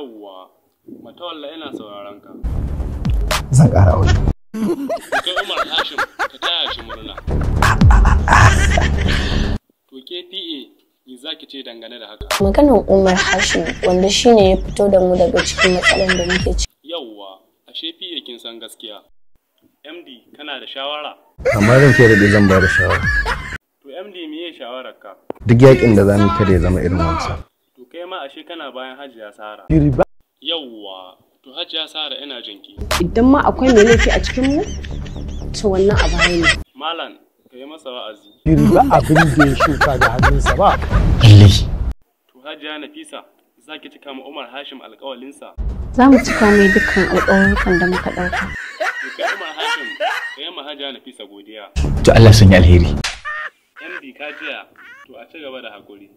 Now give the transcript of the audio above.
Yawwa, matawalla ina sauraron ka. Zan ƙara aure. Kai Umar Hashim, ka taya shi murna. To ke PA, me zaki ce dangane da haka? Maganar Umar Hashim wanda shine ya fito da mu daga cikin matsalar da muke ciki. Yawwa, ashe PA kin san gaskiya. MD, kana da shawara? Amma zan ke da zan ba da shawara. To MD meye shawararka? Duk yakin da zamu kada ya zama irin wansa. To kai ma ashe kana bayan Hajiya Sara. Yawwa, to Hajiya Sara ina jinki. Idan ma akwai mai laifi a cikin mu, to wannan a baya ne. Malam, ka yi masa wa'azi. Ba abin da ya shuka da hannunsa ba. To Hajiya Nafisa, za ki cika ma Umar Hashim alƙawalinsa? Za mu cika mai dukkan alƙawarin da muka ɗauka. To kai Umar Hashim, ka yi ma Hajiya Nafisa godiya. To Allah sun yi alheri. MD ka jiya, to a ci gaba da haƙuri.